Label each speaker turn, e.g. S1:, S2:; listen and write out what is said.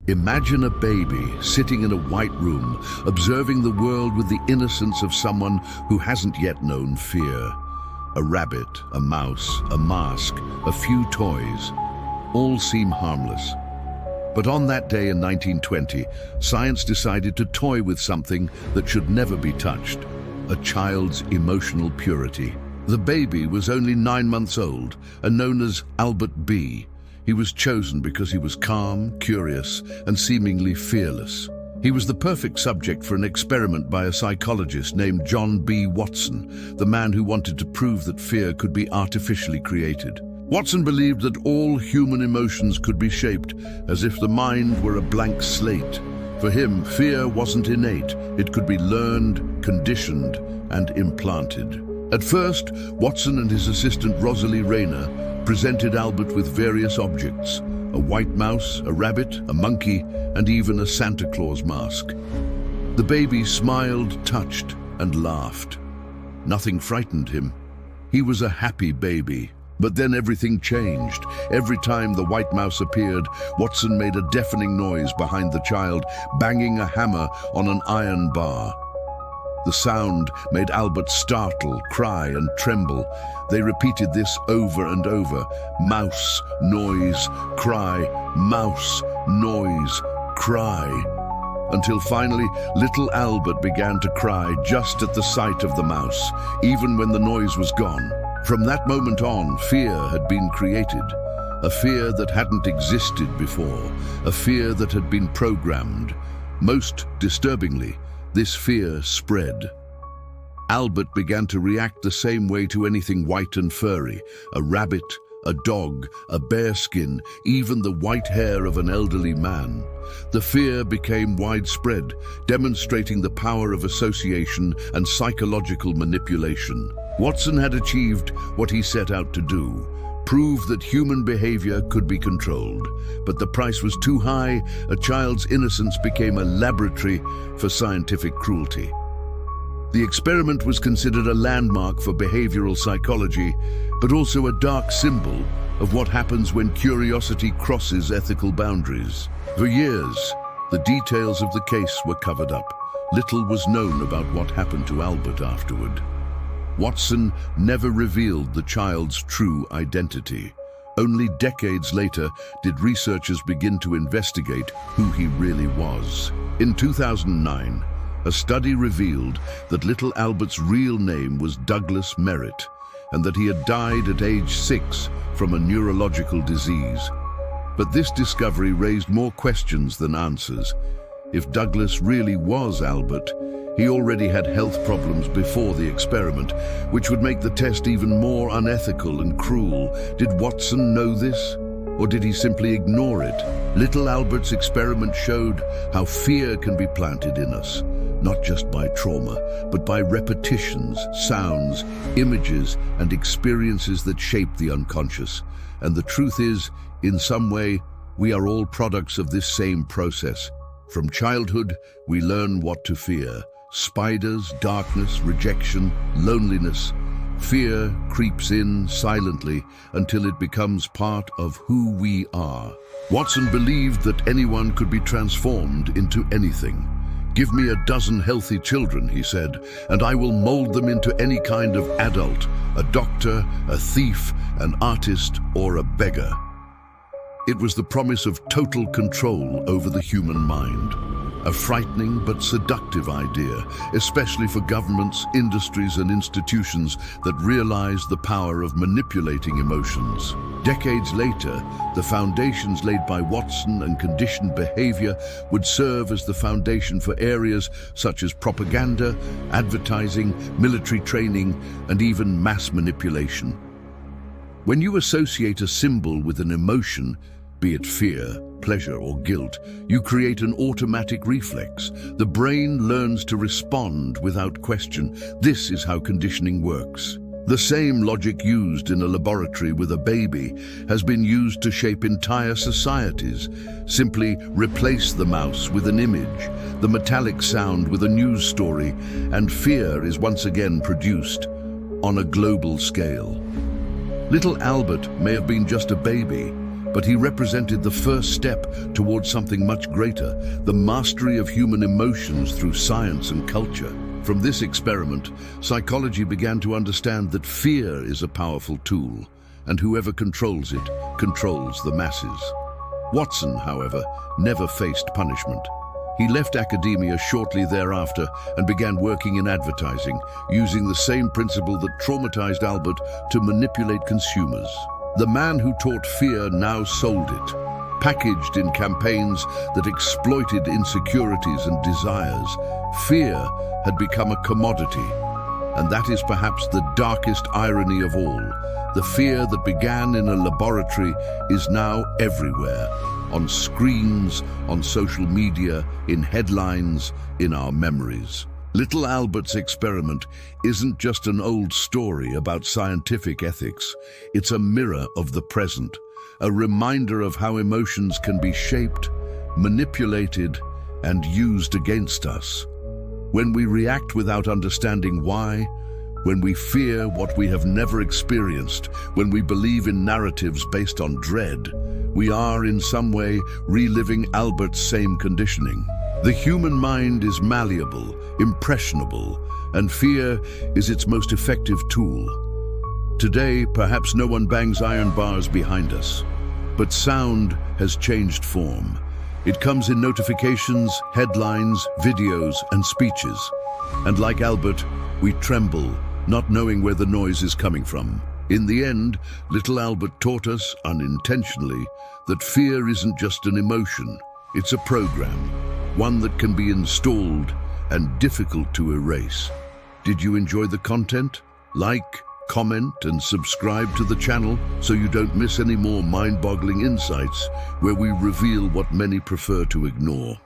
S1: Imagine a baby sitting in a white room, observing the world with the innocence of someone who hasn't yet known fear. A rabbit, a mouse, a mask, a few toys, all seem harmless. But on that day in 1920, science decided to toy with something that should never be touched: a child's emotional purity. The baby was only 9 months old and known as Albert B. He was chosen because he was calm, curious, and seemingly fearless. He was the perfect subject for an experiment by a psychologist named John B. Watson, the man who wanted to prove that fear could be artificially created. Watson believed that all human emotions could be shaped as if the mind were a blank slate. For him, fear wasn't innate. It could be learned, conditioned, and implanted. At first, Watson and his assistant Rosalie Rayner presented Albert with various objects: a white mouse, a rabbit, a monkey, and even a Santa Claus mask. The baby smiled, touched, and laughed. Nothing frightened him. He was a happy baby. But then everything changed. Every time the white mouse appeared, Watson made a deafening noise behind the child, banging a hammer on an iron bar. The sound made Albert startle, cry, and tremble. They repeated this over and over: mouse, noise, cry, mouse, noise, cry. Until finally, little Albert began to cry just at the sight of the mouse, even when the noise was gone. From that moment on, fear had been created. A fear that hadn't existed before. A fear that had been programmed. Most disturbingly, this fear spread. Albert began to react the same way to anything white and furry: a rabbit, a dog, a bearskin, even the white hair of an elderly man. The fear became widespread, demonstrating the power of association and psychological manipulation. Watson had achieved what he set out to do: prove that human behavior could be controlled. But the price was too high. A child's innocence became a laboratory for scientific cruelty. The experiment was considered a landmark for behavioral psychology, but also a dark symbol of what happens when curiosity crosses ethical boundaries. For years, the details of the case were covered up. Little was known about what happened to Albert afterward. Watson never revealed the child's true identity. Only decades later did researchers begin to investigate who he really was. In 2009, a study revealed that little Albert's real name was Douglas Merritt, and that he had died at age 6 from a neurological disease. But this discovery raised more questions than answers. If Douglas really was Albert, he already had health problems before the experiment, which would make the test even more unethical and cruel. Did Watson know this? Or did he simply ignore it? Little Albert's experiment showed how fear can be planted in us, not just by trauma, but by repetitions, sounds, images, and experiences that shape the unconscious. And the truth is, in some way, we are all products of this same process. From childhood, we learn what to fear: spiders, darkness, rejection, loneliness. Fear creeps in silently until it becomes part of who we are. Watson believed that anyone could be transformed into anything. "Give me a dozen healthy children," he said, "and I will mold them into any kind of adult: a doctor, a thief, an artist, or a beggar." It was the promise of total control over the human mind. A frightening but seductive idea, especially for governments, industries, and institutions that realize the power of manipulating emotions. Decades later, the foundations laid by Watson and conditioned behavior would serve as the foundation for areas such as propaganda, advertising, military training, and even mass manipulation. When you associate a symbol with an emotion, be it fear, pleasure, or guilt, you create an automatic reflex. The brain learns to respond without question. This is how conditioning works. The same logic used in a laboratory with a baby has been used to shape entire societies. Simply replace the mouse with an image, the metallic sound with a news story, and fear is once again produced on a global scale. Little Albert may have been just a baby, but he represented the first step towards something much greater, the mastery of human emotions through science and culture. From this experiment, psychology began to understand that fear is a powerful tool, and whoever controls it controls the masses. Watson, however, never faced punishment. He left academia shortly thereafter and began working in advertising, using the same principle that traumatized Albert to manipulate consumers. The man who taught fear now sold it, packaged in campaigns that exploited insecurities and desires. Fear had become a commodity, and that is perhaps the darkest irony of all. The fear that began in a laboratory is now everywhere, on screens, on social media, in headlines, in our memories. Little Albert's experiment isn't just an old story about scientific ethics. It's a mirror of the present, a reminder of how emotions can be shaped, manipulated, and used against us. When we react without understanding why, when we fear what we have never experienced, when we believe in narratives based on dread, we are in some way reliving Albert's same conditioning. The human mind is malleable, impressionable, and fear is its most effective tool. Today, perhaps no one bangs iron bars behind us, but sound has changed form. It comes in notifications, headlines, videos, and speeches. And like Albert, we tremble, not knowing where the noise is coming from. In the end, little Albert taught us, unintentionally, that fear isn't just an emotion, it's a program, one that can be installed and difficult to erase. Did you enjoy the content? Like, comment, and subscribe to the channel so you don't miss any more mind-boggling insights where we reveal what many prefer to ignore.